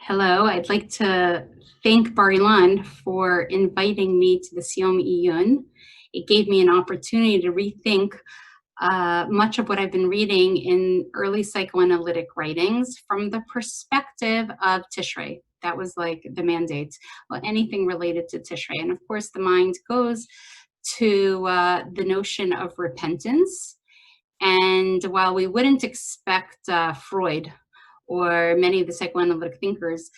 Hello, I'd like to thank Bar Ilan for inviting me to the Siom Iyun. It gave me an opportunity to rethink much of what I've been reading in early psychoanalytic writings from the perspective of Tishrei. That was like the mandate, well, anything related to Tishrei. And of course, the mind goes to the notion of repentance. And while we wouldn't expect Freud or many of the psychoanalytic thinkers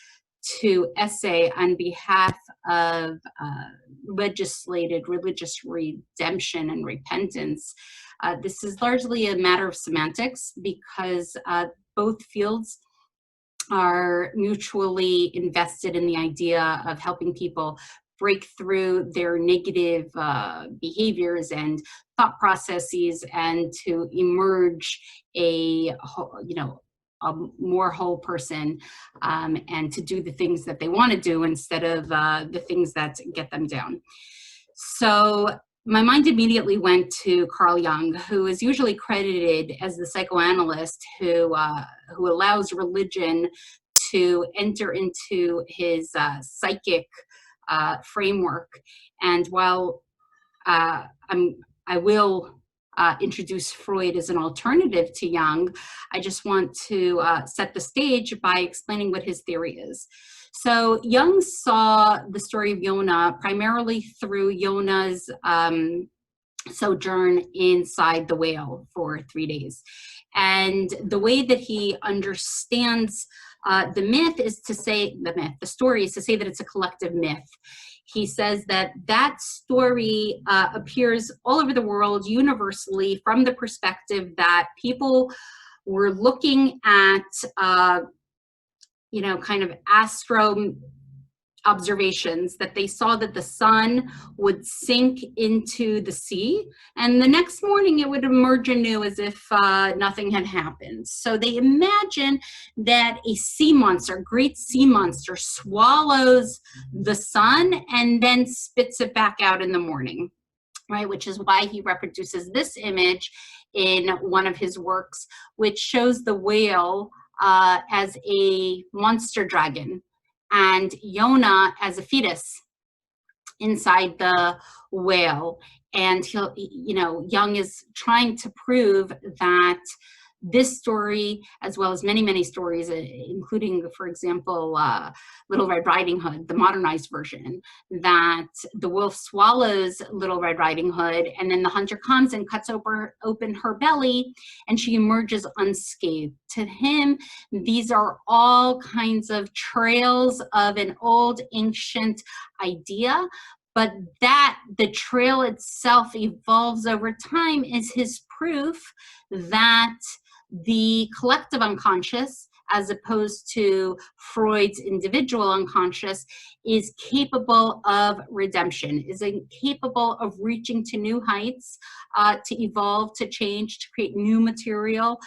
to essay on behalf of legislated religious redemption and repentance, this is largely a matter of semantics because both fields are mutually invested in the idea of helping people break through their negative behaviors and thought processes and to emerge a more whole person, and to do the things that they want to do instead of the things that get them down. So my mind immediately went to Carl Jung, who is usually credited as the psychoanalyst who allows religion to enter into his psychic framework. And while I will introduce Freud as an alternative to Jung, I just want to set the stage by explaining what his theory is. So Jung saw the story of Yonah primarily through Yonah's sojourn inside the whale for 3 days. And the way that he understands the myth is to say, the story is to say that it's a collective myth. He says that that story appears all over the world universally from the perspective that people were looking at, kind of astro observations, that they saw that the sun would sink into the sea and the next morning it would emerge anew as if nothing had happened. So they imagine that a sea monster, great sea monster, swallows the sun and then spits it back out in the morning, right? Which is why he reproduces this image in one of his works, which shows the whale as a monster dragon and Yonah as a fetus inside the whale. And Jung is trying to prove that this story, as well as many, many stories, including, for example, Little Red Riding Hood, the modernized version, that the wolf swallows Little Red Riding Hood, and then the hunter comes and cuts open her belly, and she emerges unscathed. To him, these are all kinds of trails of an old, ancient idea, but that the trail itself evolves over time is his proof that the collective unconscious, as opposed to Freud's individual unconscious, is capable of redemption, is capable of reaching to new heights, to evolve, to change, to create new material.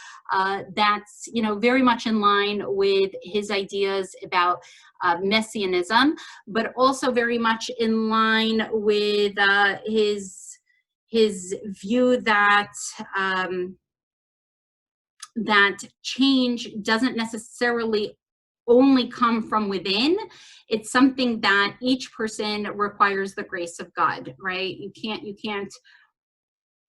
That's very much in line with his ideas about messianism, but also very much in line with his view that that change doesn't necessarily only come from within. It's something that each person requires the grace of God, right? You can't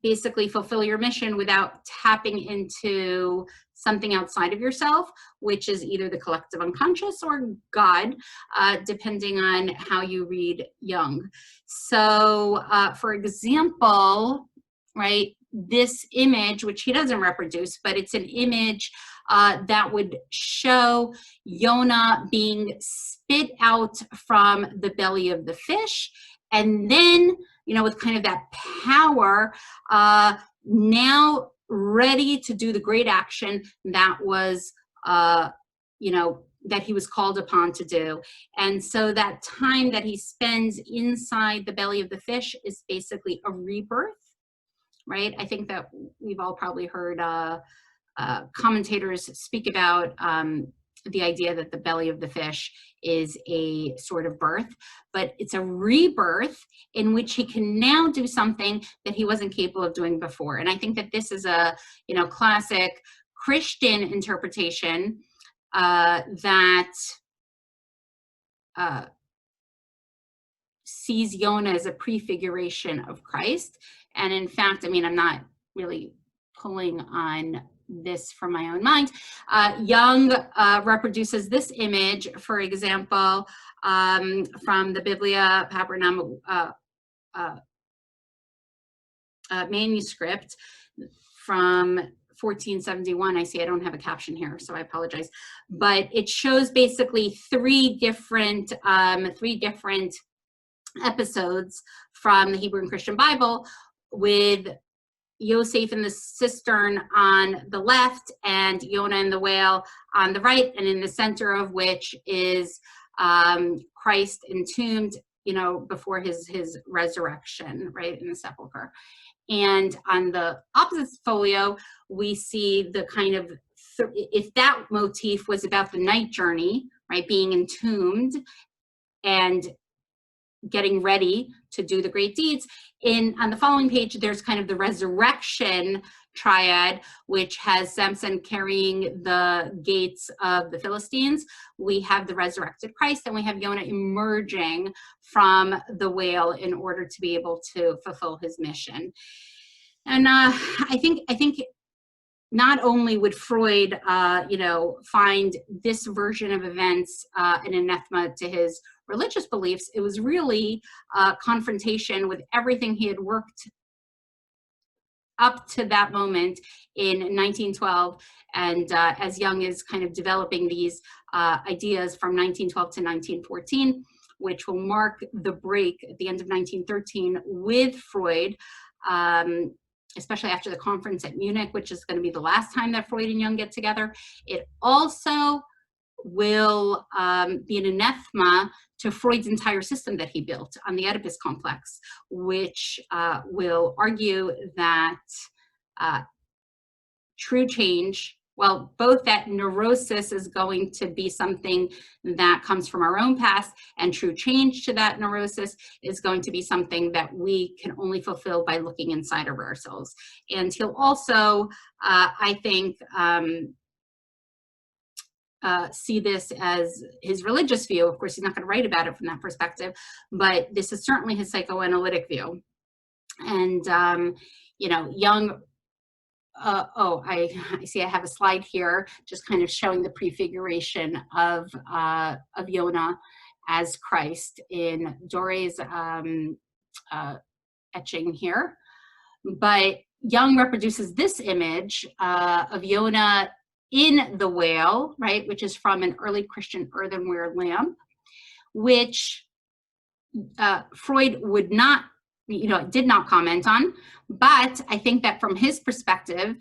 basically fulfill your mission without tapping into something outside of yourself, which is either the collective unconscious or God, depending on how you read Jung. So, for example, right, this image, which he doesn't reproduce, but it's an image that would show Yonah being spit out from the belly of the fish, and then, with kind of that power, now ready to do the great action that was, that he was called upon to do. And so that time that he spends inside the belly of the fish is basically a rebirth, right? I think that we've all probably heard commentators speak about the idea that the belly of the fish is a sort of birth, but it's a rebirth in which he can now do something that he wasn't capable of doing before. And I think that this is a, classic Christian interpretation that sees Yonah as a prefiguration of Christ. And in fact, I mean, I'm not really pulling on this from my own mind. Young reproduces this image, for example, from the Biblia Papyrnum manuscript from 1471. I see I don't have a caption here, so I apologize. But it shows basically three different episodes from the Hebrew and Christian Bible, with Yosef in the cistern on the left and Yonah in the whale on the right, and in the center of which is Christ entombed, before his resurrection, right, in the sepulcher. And on the opposite folio, we see the kind of, if that motif was about the night journey, right, being entombed and getting ready to do the great deeds, on the following page, there's kind of the resurrection triad, which has Samson carrying the gates of the Philistines. We have the resurrected Christ, and we have Yonah emerging from the whale in order to be able to fulfill his mission. And I think not only would Freud, find this version of events an anathema to his religious beliefs, it was really a confrontation with everything he had worked up to that moment in 1912. And as Jung is kind of developing these ideas from 1912 to 1914, which will mark the break at the end of 1913 with Freud, especially after the conference at Munich, which is going to be the last time that Freud and Jung get together. It also will be an anathema to Freud's entire system that he built on the Oedipus complex, which will argue that true change, well, both that neurosis is going to be something that comes from our own past, and true change to that neurosis is going to be something that we can only fulfill by looking inside of ourselves. And he'll also, I think, see this as his religious view. Of course, he's not going to write about it from that perspective, but this is certainly his psychoanalytic view. And, Jung, I see I have a slide here just kind of showing the prefiguration of Yonah as Christ in Doré's etching here. But Jung reproduces this image of Yonah in the whale, right, which is from an early Christian earthenware lamp, which Freud would not, did not comment on. But I think that from his perspective,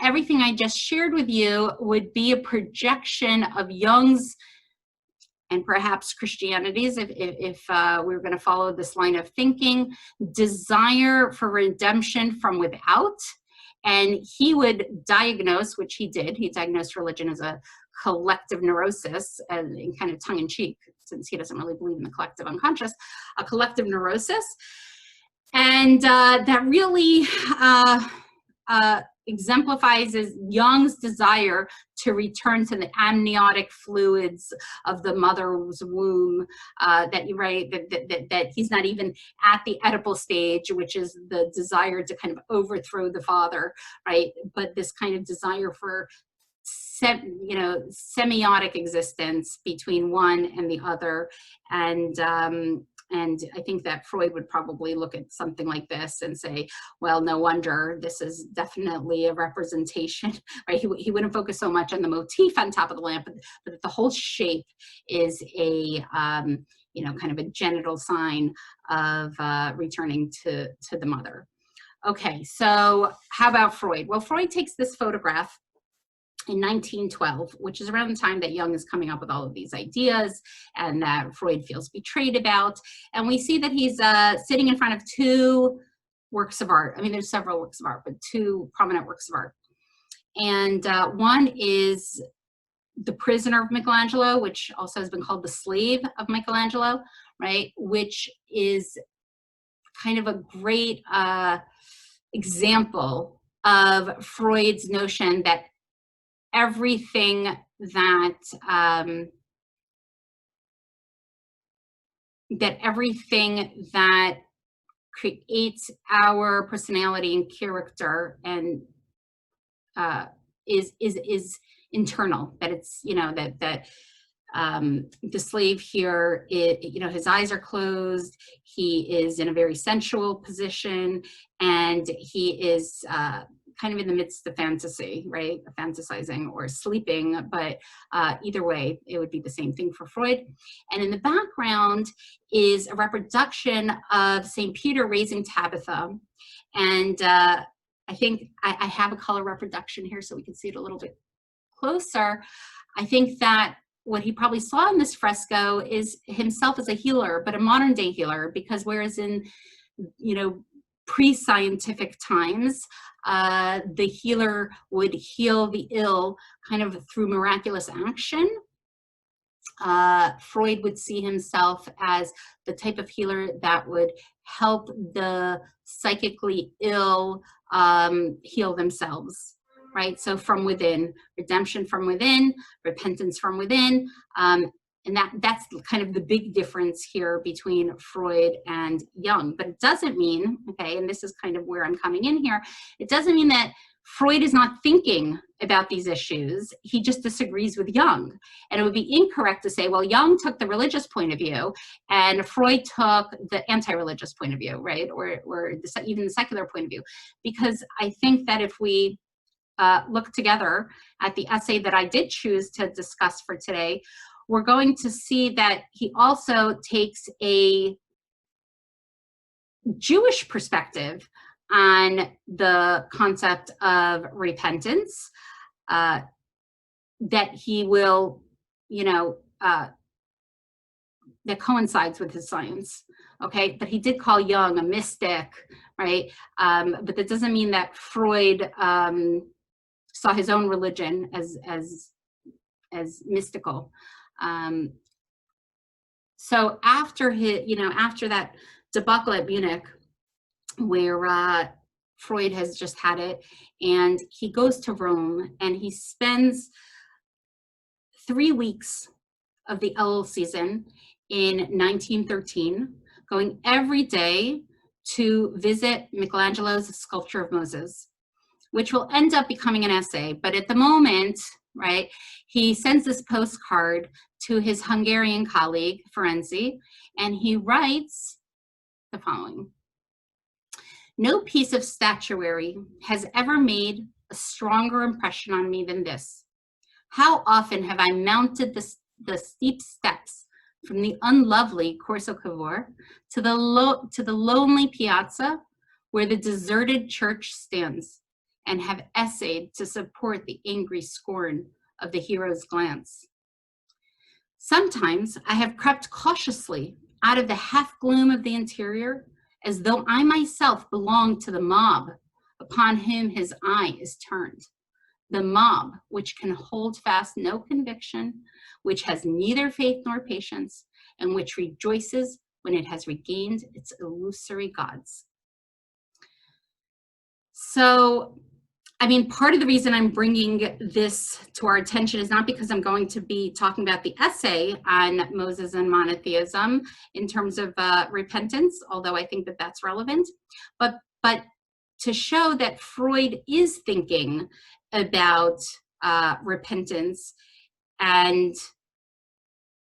everything I just shared with you would be a projection of Jung's, and perhaps Christianity's, if we were going to follow this line of thinking, desire for redemption from without. And he would diagnose, which he did, he diagnosed religion as a collective neurosis, and in kind of tongue-in-cheek, since he doesn't really believe in the collective unconscious, a collective neurosis. And that really exemplifies Jung's desire to return to the amniotic fluids of the mother's womb, that he's not even at the Oedipal stage, which is the desire to kind of overthrow the father, right? But this kind of desire for semiotic existence between one and the other. And I think that Freud would probably look at something like this and say, well, no wonder this is definitely a representation, right? He wouldn't focus so much on the motif on top of the lamp, but the whole shape is a, kind of a genital sign of returning to the mother. Okay, so how about Freud? Well, Freud takes this photograph in 1912, which is around the time that Jung is coming up with all of these ideas and that Freud feels betrayed about. And we see that he's sitting in front of two works of art. I mean, there's several works of art, but two prominent works of art. And one is The Prisoner of Michelangelo, which also has been called The Slave of Michelangelo, right? Which is kind of a great example of Freud's notion that everything that that everything that creates our personality and character and is internal, that it's, you know, that the slave here, you know, his eyes are closed, he is in a very sensual position, and he is kind of in the midst of fantasy, right? Fantasizing or sleeping, but either way, it would be the same thing for Freud. And in the background is a reproduction of St. Peter raising Tabitha. And I think I have a color reproduction here so we can see it a little bit closer. I think that what he probably saw in this fresco is himself as a healer, but a modern day healer, because whereas in, you know, pre-scientific times, the healer would heal the ill kind of through miraculous action, Freud would see himself as the type of healer that would help the psychically ill heal themselves, right? So from within, redemption from within, repentance from within, and that's kind of the big difference here between Freud and Jung. But it doesn't mean, okay, and this is kind of where I'm coming in here, it doesn't mean that Freud is not thinking about these issues. He just disagrees with Jung. And it would be incorrect to say, well, Jung took the religious point of view and Freud took the anti-religious point of view, right? Or even the secular point of view. Because I think that if we look together at the essay that I did choose to discuss for today, we're going to see that he also takes a Jewish perspective on the concept of repentance, that he will, you know, that coincides with his science, okay? But he did call Jung a mystic, right? But that doesn't mean that Freud saw his own religion as mystical. So after his, you know, after that debacle at Munich, where Freud has just had it, and he goes to Rome and he spends 3 weeks of the Elul season in 1913, going every day to visit Michelangelo's sculpture of Moses, which will end up becoming an essay. But at the moment, right, he sends this postcard to his Hungarian colleague, Ferenczi, and he writes the following: "No piece of statuary has ever made a stronger impression on me than this. How often have I mounted the steep steps from the unlovely Corso Cavour to the lonely piazza where the deserted church stands, and have essayed to support the angry scorn of the hero's glance. Sometimes I have crept cautiously out of the half gloom of the interior, as though I myself belonged to the mob upon whom his eye is turned. The mob which can hold fast no conviction, which has neither faith nor patience, and which rejoices when it has regained its illusory gods." So, I mean, part of the reason I'm bringing this to our attention is not because I'm going to be talking about the essay on Moses and monotheism in terms of repentance, although I think that that's relevant, but to show that Freud is thinking about repentance, and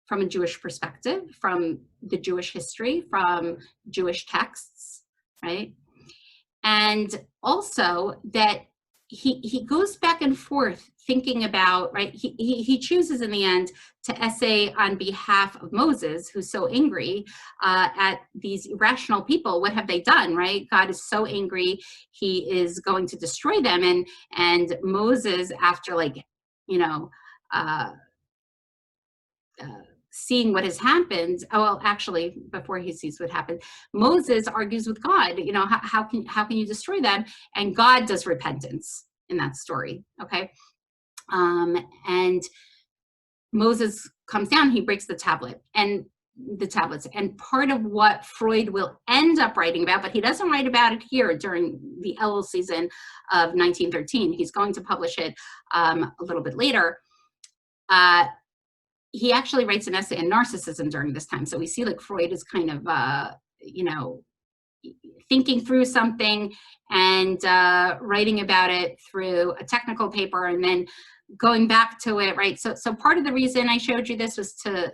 from a Jewish perspective, from the Jewish history, from Jewish texts, right? And also that he goes back and forth thinking about, right, he chooses in the end to essay on behalf of Moses, who's so angry at these irrational people. What have they done, right? God is so angry, he is going to destroy them. And Moses, after, like, you know, seeing what has happened, well, actually, before he sees what happened, Moses argues with God, you know, how can you destroy them? And God does repentance in that story, okay? And Moses comes down, he breaks the tablets. And part of what Freud will end up writing about, but he doesn't write about it here during the Elul season of 1913. He's going to publish it a little bit later. he actually writes an essay on narcissism during this time. So we see like Freud is kind of, you know, thinking through something and writing about it through a technical paper and then going back to it, right? So part of the reason I showed you this was to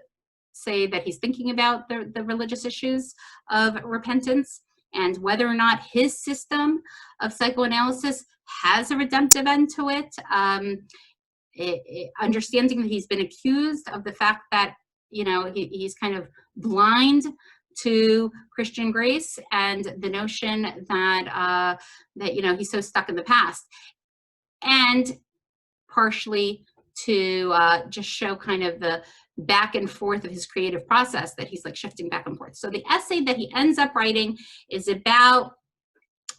say that he's thinking about the religious issues of repentance and whether or not his system of psychoanalysis has a redemptive end to it. Understanding that he's been accused of the fact that, you know, he's kind of blind to Christian grace and the notion that that, you know, he's so stuck in the past, and partially to just show kind of the back and forth of his creative process, that he's like shifting back and forth. So the essay that he ends up writing is about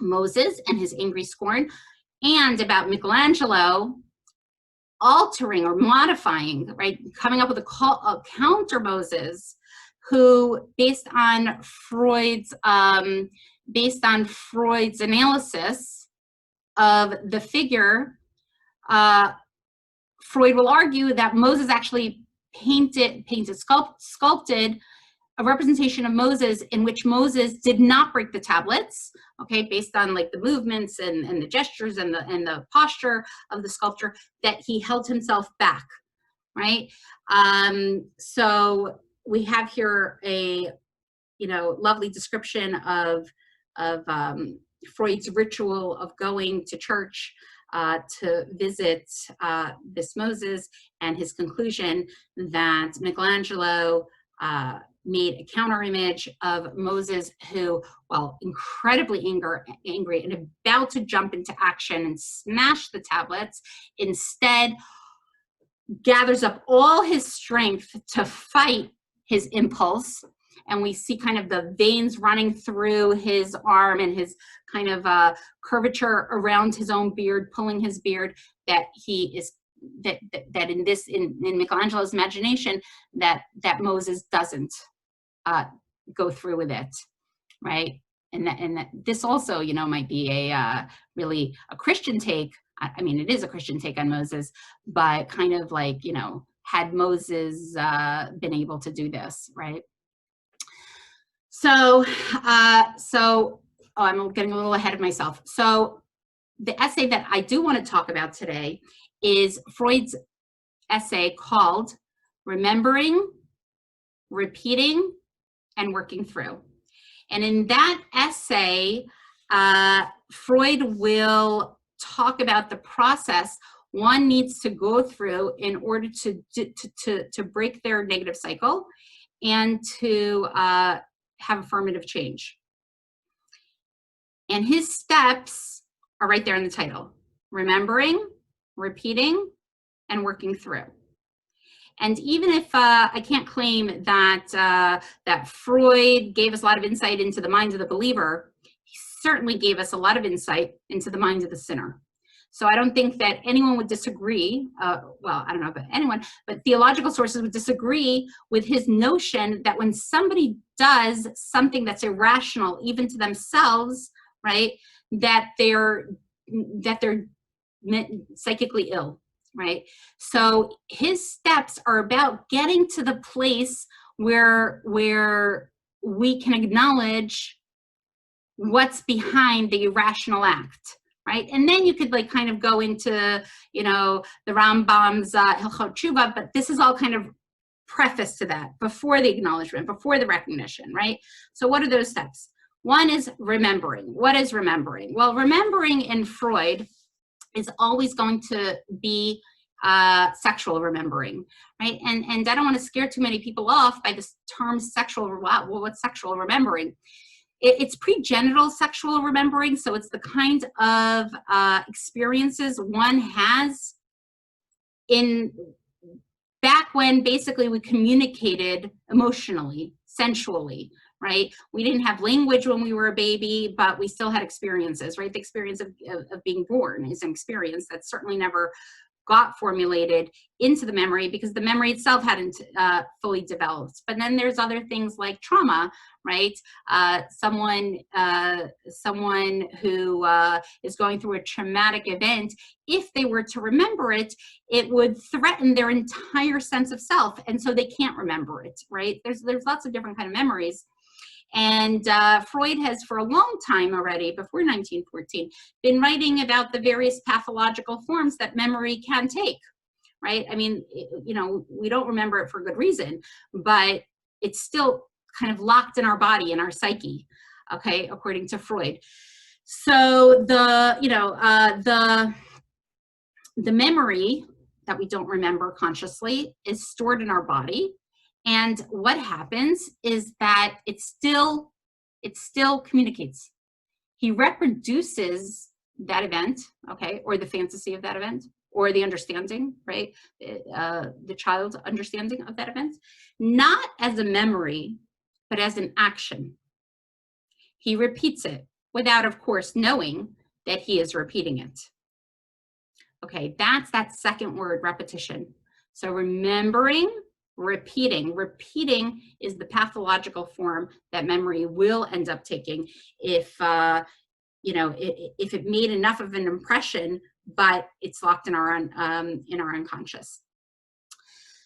Moses and his angry scorn, and about Michelangelo altering or modifying, right, coming up with a counter Moses, who based on Freud's analysis of the figure, Freud will argue that Moses actually sculpted a representation of Moses in which Moses did not break the tablets, okay, based on like the movements and the gestures and the posture of the sculpture, that he held himself back, right? So we have here a, you know, lovely description of Freud's ritual of going to church to visit this Moses, and his conclusion that Michelangelo made a counter image of Moses who, while incredibly angry and about to jump into action and smash the tablets, instead gathers up all his strength to fight his impulse. And we see kind of the veins running through his arm and his kind of curvature around his own beard, pulling his beard, that he is, that in Michelangelo's imagination, that Moses doesn't go through with it, right? And that this also, you know, might be a really a Christian take. I mean, it is a Christian take on Moses, but kind of like, you know, had Moses been able to do this, right? So, I'm getting a little ahead of myself. So the essay that I do want to talk about today is Freud's essay called Remembering, Repeating, and Working Through. And in that essay, Freud will talk about the process one needs to go through in order to break their negative cycle and to have affirmative change. And his steps are right there in the title: remembering, repeating, and working through. And even if I can't claim that that Freud gave us a lot of insight into the mind of the believer, he certainly gave us a lot of insight into the mind of the sinner. So I don't think that anyone would disagree, well, I don't know about anyone, but theological sources would disagree with his notion that when somebody does something that's irrational, even to themselves, right, that they're psychically ill, right? So his steps are about getting to the place where we can acknowledge what's behind the irrational act, right? And then you could like kind of go into, you know, the Rambam's Hilchot Teshuvah, but this is all kind of preface to that, before the acknowledgement, before the recognition, right? So what are those steps? One is remembering. What is remembering? Well, remembering in Freud is always going to be sexual remembering, right? And I don't want to scare too many people off by this term sexual. Well, what's sexual remembering? It's pregenital sexual remembering. So it's the kind of experiences one has in back when basically we communicated emotionally, sensually, right? We didn't have language when we were a baby, but we still had experiences, right? The experience of being born is an experience that's certainly never got formulated into the memory because the memory itself hadn't fully developed. But then there's other things like trauma, right? Someone who is going through a traumatic event, if they were to remember it, it would threaten their entire sense of self, and so they can't remember it, right? There's lots of different kind of memories. And Freud has, for a long time already, before 1914, been writing about the various pathological forms that memory can take, right? I mean, you know, we don't remember it for good reason, but it's still kind of locked in our body, in our psyche, okay, according to Freud. So the memory that we don't remember consciously is stored in our body. And what happens is that it still communicates. He reproduces that event, okay, or the fantasy of that event, or the understanding, right? The child's understanding of that event, not as a memory, but as an action. He repeats it without, of course, knowing that he is repeating it. Okay, that's that second word, repetition. So remembering, repeating. Repeating is the pathological form that memory will end up taking if, you know, if it made enough of an impression, but it's locked in our unconscious.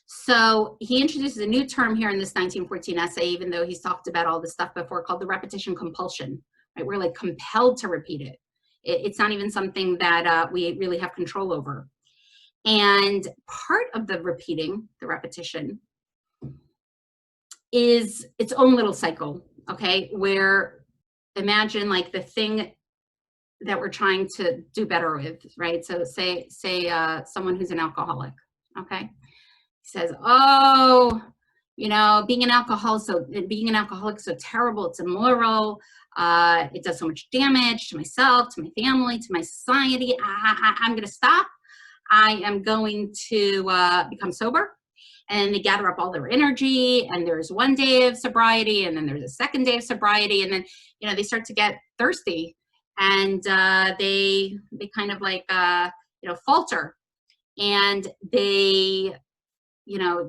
So he introduces a new term here in this 1914 essay, even though he's talked about all this stuff before, called the repetition compulsion, right? We're like compelled to repeat it. It's not even something that we really have control over. And part of the repeating, the repetition, is its own little cycle, okay? Where imagine like the thing that we're trying to do better with, right? So say someone who's an alcoholic, okay? He says, oh, you know, being an alcoholic is so terrible, it's immoral, it does so much damage to myself, to my family, to my society. I'm gonna stop. I am going to become sober. And they gather up all their energy, and there's one day of sobriety, and then there's a second day of sobriety, and then, you know, they start to get thirsty, and they kind of like, you know, falter, and they, you know,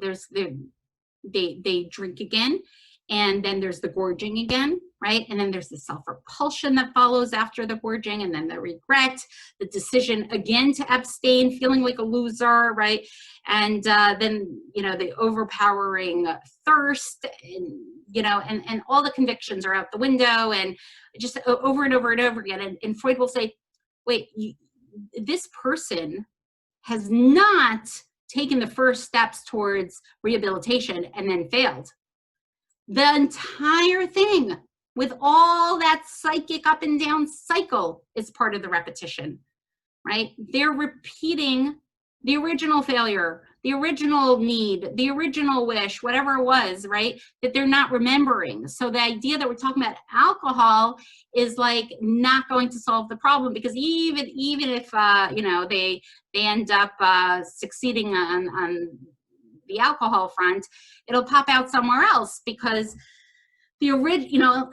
they drink again, and then there's the gorging again, right? And then there's the self-repulsion that follows after the gorging, and then the regret, the decision again to abstain, feeling like a loser, right? And then, you know, the overpowering thirst, and, you know, and all the convictions are out the window, and just over and over and over again. And Freud will say, wait, this person has not taken the first steps towards rehabilitation and then failed. The entire thing, with all that psychic up and down cycle, is part of the repetition, right? They're repeating the original failure, the original need, the original wish, whatever it was, right? That they're not remembering. So the idea that we're talking about alcohol is like not going to solve the problem, because even if you know, they end up succeeding on the alcohol front, it'll pop out somewhere else, because the original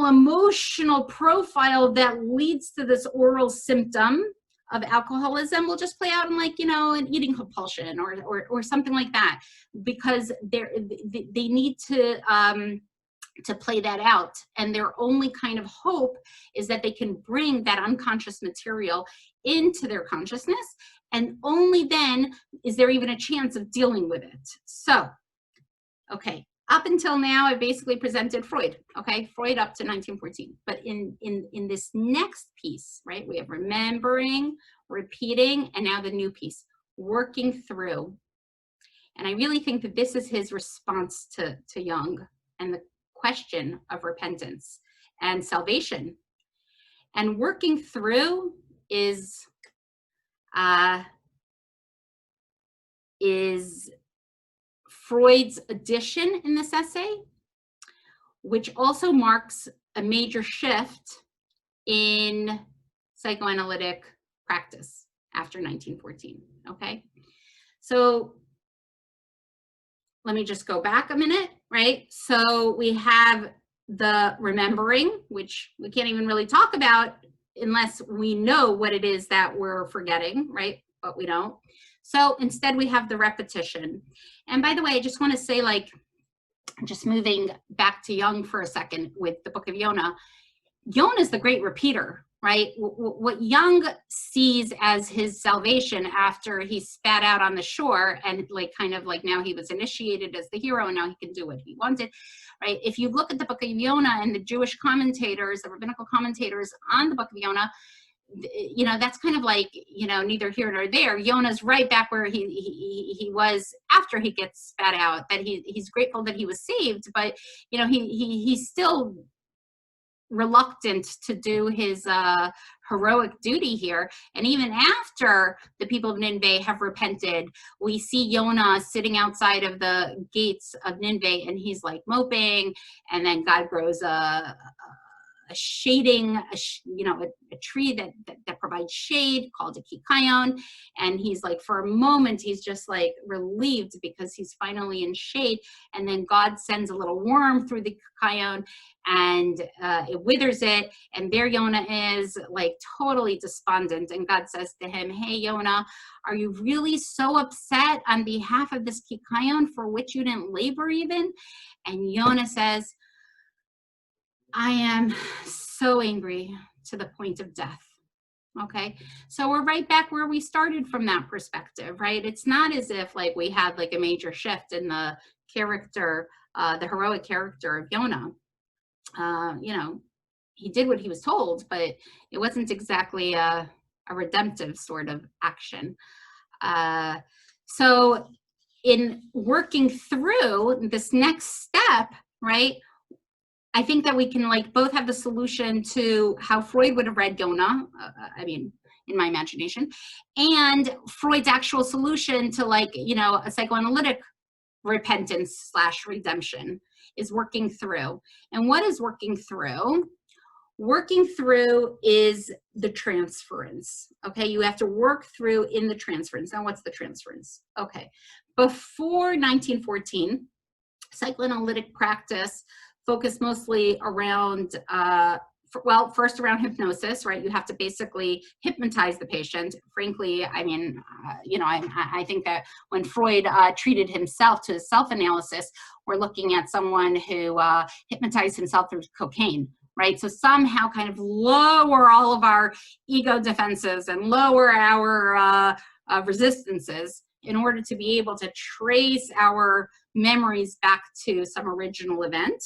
emotional profile that leads to this oral symptom of alcoholism will just play out in, like, you know, an eating compulsion or something like that, because they need to play that out. And their only kind of hope is that they can bring that unconscious material into their consciousness, and only then is there even a chance of dealing with it. So, okay, up until now, I basically presented Freud, okay? Freud up to 1914. But in this next piece, right, we have remembering, repeating, and now the new piece, working through. And I really think that this is his response to Jung and the question of repentance and salvation. And working through is Freud's addition in this essay, which also marks a major shift in psychoanalytic practice after 1914, okay? So let me just go back a minute, right? So we have the remembering, which we can't even really talk about unless we know what it is that we're forgetting, right? but we don't. So instead we have the repetition. And by the way, I just want to say, like, just moving back to Jung for a second with the Book of Yonah, Yonah is the great repeater, right? What Jung sees as his salvation after he spat out on the shore and like kind of like now he was initiated as the hero and now he can do what he wanted, right? If you look at the Book of Yonah and the Jewish commentators, the rabbinical commentators on the Book of Yonah, you know, that's kind of like, you know, neither here nor there. Yonah's right back where he was after he gets spat out, that he's grateful that he was saved, but, you know, he's still reluctant to do his heroic duty here. And even after the people of Nineveh have repented, we see Yonah sitting outside of the gates of Nineveh and he's like moping, and then God grows a shading, a tree that provides shade called a kikayon. And he's like, for a moment, he's just like relieved because he's finally in shade. And then God sends a little worm through the kikayon and it withers it. And there Yonah is like totally despondent. And God says to him, hey, Yonah, are you really so upset on behalf of this kikayon for which you didn't labor even? And Yonah says, I am so angry to the point of death. Okay, so we're right back where we started from that perspective, right? It's not as if like we had like a major shift in the character, the heroic character of Yonah. You know, he did what he was told, but it wasn't exactly a redemptive sort of action. So in working through this next step, right, I think that we can like both have the solution to how Freud would have read Yonah, I mean, in my imagination, and Freud's actual solution to like, you know, a psychoanalytic repentance / redemption is working through. And what is working through? Working through is the transference. Okay, you have to work through in the transference. Now, what's the transference? Okay, before 1914, psychoanalytic practice focused mostly around, first around hypnosis, right? You have to basically hypnotize the patient. Frankly, I mean, you know, I think that when Freud treated himself to self-analysis, we're looking at someone who hypnotized himself through cocaine, right? So somehow kind of lower all of our ego defenses and lower our resistances in order to be able to trace our memories back to some original event,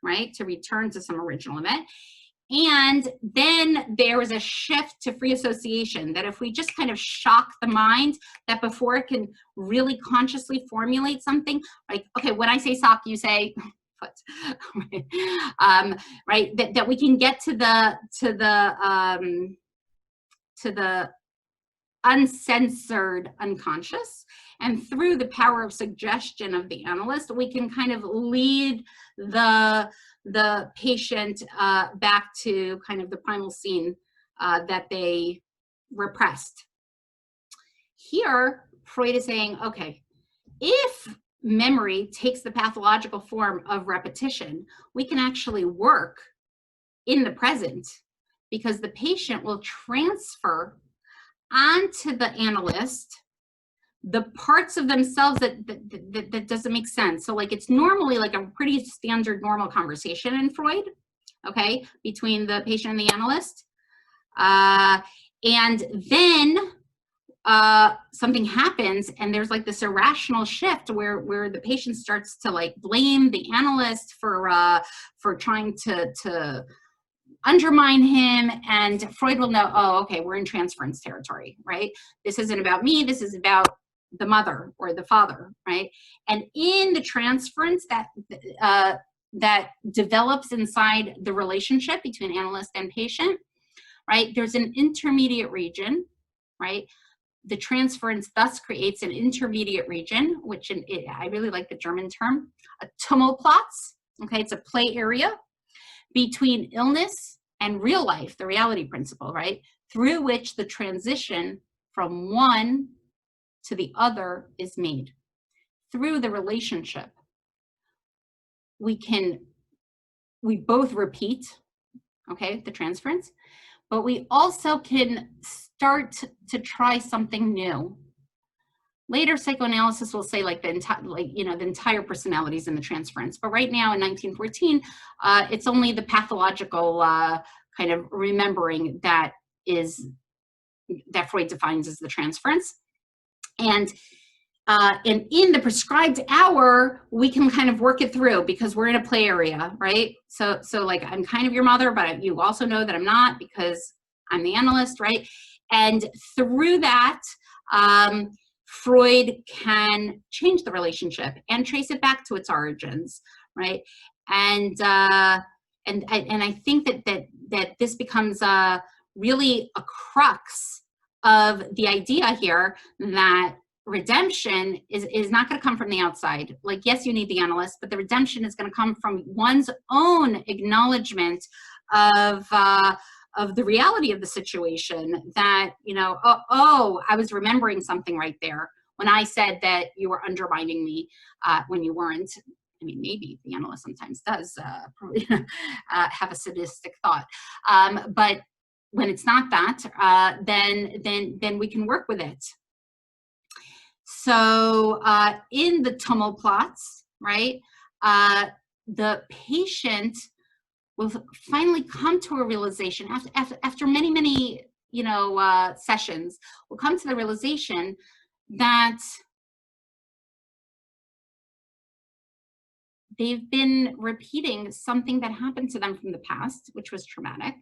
right? To return to some original event. And then there was a shift to free association, that if we just kind of shock the mind, that before it can really consciously formulate something, like, okay, when I say sock, you say foot, right? That we can get to the uncensored unconscious, and through the power of suggestion of the analyst, we can kind of lead the patient back to kind of the primal scene that they repressed. Here, Freud is saying, okay, if memory takes the pathological form of repetition, we can actually work in the present, because the patient will transfer onto the analyst the parts of themselves that doesn't make sense. So like it's normally like a pretty standard normal conversation in Freud, okay, between the patient and the analyst. And then something happens and there's like this irrational shift where the patient starts to like blame the analyst for trying to undermine him, and Freud will know, oh, okay, we're in transference territory, right? This isn't about me, this is about the mother or the father, right? And in the transference that develops inside the relationship between analyst and patient, right, there's an intermediate region, right? The transference thus creates an intermediate region, which I really like the German term, a Tummelplatz, okay? It's a play area between illness and real life, the reality principle, right? Through which the transition from one to the other is made. Through the relationship, we both repeat, okay, the transference, but we also can start to try something new. Later psychoanalysis will say like the entire personalities in the transference. But right now in 1914, it's only the pathological kind of remembering that Freud defines as the transference. And in the prescribed hour, we can kind of work it through because we're in a play area, right? So like I'm kind of your mother, but you also know that I'm not because I'm the analyst, right? And through that, Freud can change the relationship and trace it back to its origins, right? And I think that this becomes really a crux of the idea here that redemption is not going to come from the outside. Like, yes, you need the analyst, but the redemption is going to come from one's own acknowledgement of the reality of the situation, that, I was remembering something right there when I said that you were undermining me when you weren't. I mean, maybe the analyst sometimes does have a sadistic thought, but when it's not that, then we can work with it. So in the tumult plots, right, the patient will finally come to a realization after many sessions, will come to the realization that they've been repeating something that happened to them from the past, which was traumatic,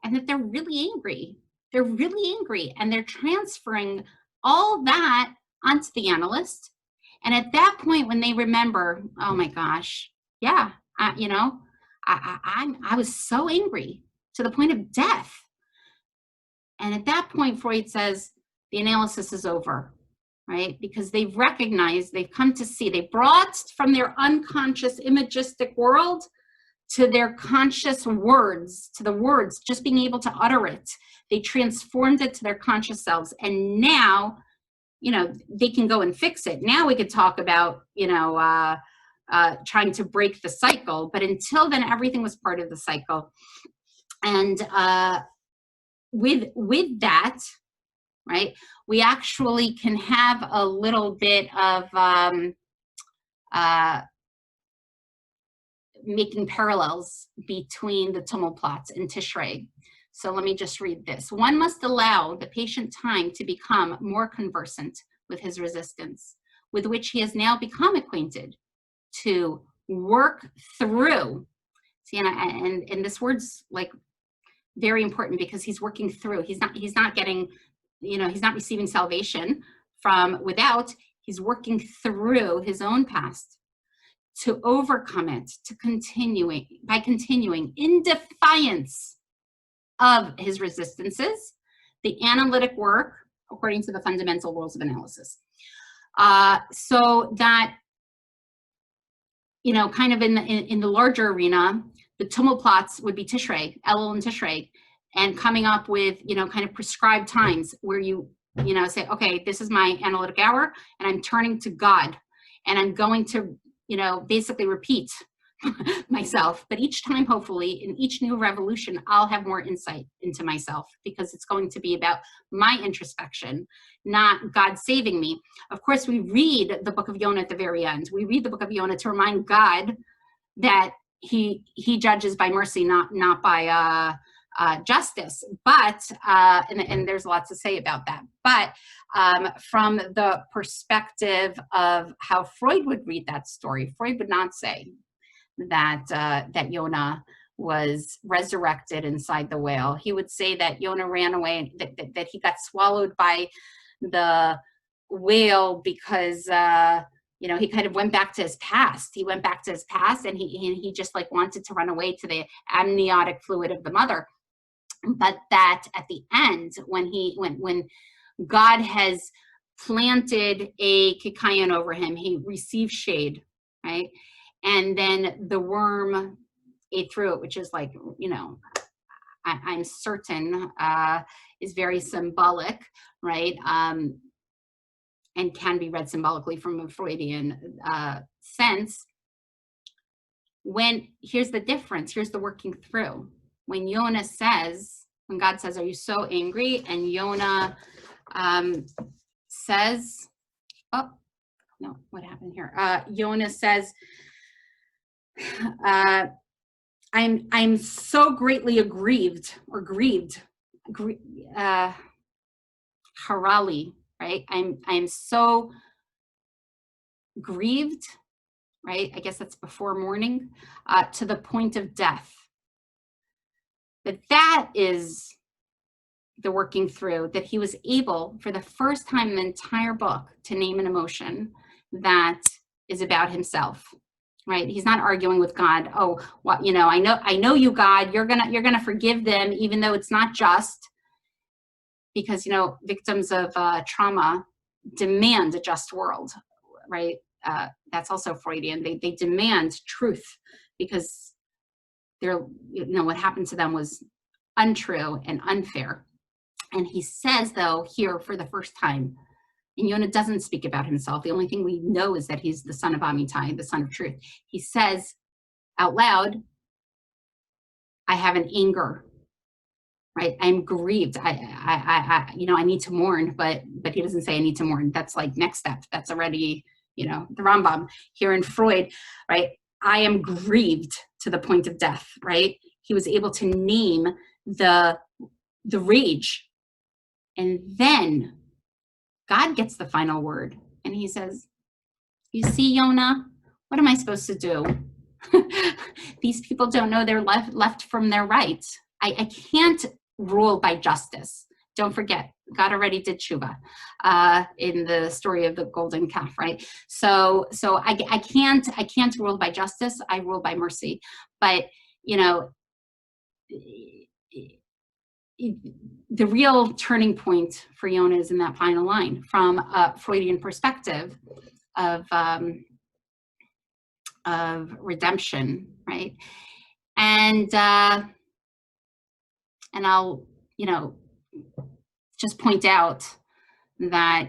and that they're really angry. They're really angry, and they're transferring all that onto the analyst. And at that point, when they remember, oh my gosh, yeah, I was so angry to the point of death. And at that point, Freud says the analysis is over, right? Because they've recognized, they've come to see, they brought from their unconscious imagistic world to their conscious words, to the words, just being able to utter it. They transformed it to their conscious selves. And now, they can go and fix it. Now we could talk about, trying to break the cycle. But until then, everything was part of the cycle. And with that, right, we actually can have a little bit of making parallels between the tumult plots and Tishrei. So let me just read this. One must allow the patient time to become more conversant with his resistance, with which he has now become acquainted, to work through. See, and this word's like very important because he's working through. He's not getting, he's not receiving salvation from without. He's working through his own past to overcome it, by continuing in defiance of his resistances, the analytic work according to the fundamental rules of analysis. So that, kind of in the larger arena, the tumult plots would be Tishrei, Elul and Tishrei, and coming up with, kind of prescribed times where you say, okay, this is my analytic hour, and I'm turning to God, and I'm going to, basically repeat myself. But each time, hopefully, in each new revolution, I'll have more insight into myself, because it's going to be about my introspection, not God saving me. Of course, we read the book of Yonah at the very end. We read the book of Yonah to remind God that he judges by mercy, not by justice. But and there's lots to say about that. But from the perspective of how Freud would read that story, Freud would not say that Yonah was resurrected inside the whale. He would say that Yonah ran away, that he got swallowed by the whale because he kind of went back to his past. He went back to his past, and he just like wanted to run away to the amniotic fluid of the mother. But that at the end, when God has planted a kikayon over him, he receives shade, right? And then the worm ate through it, which is like, I'm certain is very symbolic, right? And can be read symbolically from a Freudian sense. Here's the difference, here's the working through. When Yonah says, when God says, are you so angry? And Yonah says, oh, no, what happened here? Yonah says, I'm so greatly aggrieved or grieved, harali, right? I'm so grieved, right? I guess that's before morning, to the point of death. But that is the working through, that he was able for the first time in the entire book to name an emotion that is about himself, right? He's not arguing with God. Oh, what, I know you, God, you're gonna forgive them, even though it's not just, because victims of trauma demand a just world, right? That's also Freudian. They demand truth because what happened to them was untrue and unfair. And he says, though, here for the first time, and Yonah doesn't speak about himself. The only thing we know is that he's the son of Amittai, the son of truth. He says out loud, I have an anger, right? I'm grieved. I need to mourn, but he doesn't say I need to mourn. That's like next step. That's already, the Rambam here in Freud, right? I am grieved to the point of death, right? He was able to name the rage. And then God gets the final word. And he says, you see, Yonah, what am I supposed to do? These people don't know their left from their right. I can't rule by justice. Don't forget, God already did Teshuvah in the story of the golden calf, right? So I can't rule by justice. I rule by mercy. But the real turning point for Yonah is in that final line from a Freudian perspective of redemption, right? And I'll just point out that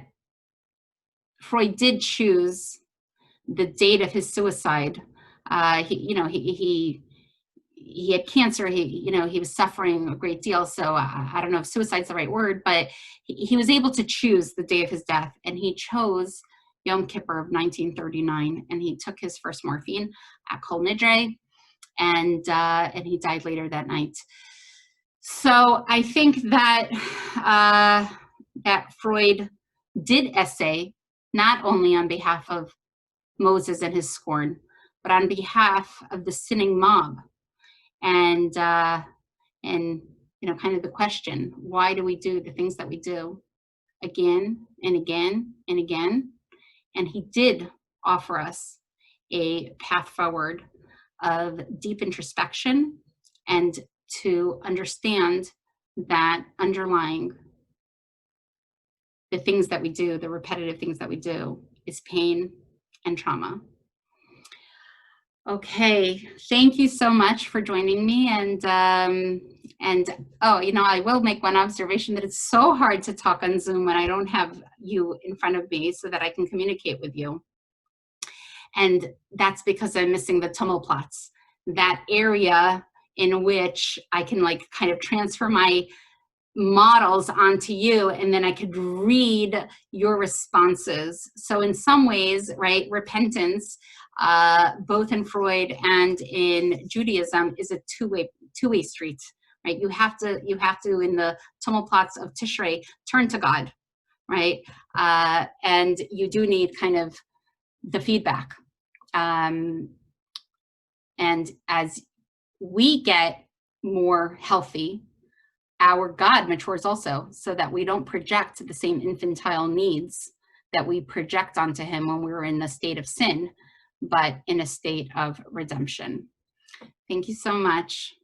Freud did choose the date of his suicide. He had cancer. He was suffering a great deal. So I don't know if suicide's the right word, but he was able to choose the day of his death, and he chose Yom Kippur of 1939, and he took his first morphine at Kol Nidre, and he died later that night. So I think that that Freud did essay not only on behalf of Moses and his scorn, but on behalf of the sinning mob. And kind of the question, why do we do the things that we do again and again and again? And he did offer us a path forward of deep introspection and to understand that underlying the things that we do, the repetitive things that we do, is pain and trauma. Okay, thank you so much for joining me. And I will make one observation that it's so hard to talk on Zoom when I don't have you in front of me so that I can communicate with you. And that's because I'm missing the tummelplatz, that area in which I can kind of transfer my models onto you, and then I could read your responses. So in some ways, right, repentance, both in Freud and in Judaism, is a two-way street, right? You have to in the tummelplatz of Tishrei turn to God, right? And you do need kind of the feedback. And as we get more healthy, our God matures also, so that we don't project the same infantile needs that we project onto him when we were in the state of sin, but in a state of redemption. Thank you so much.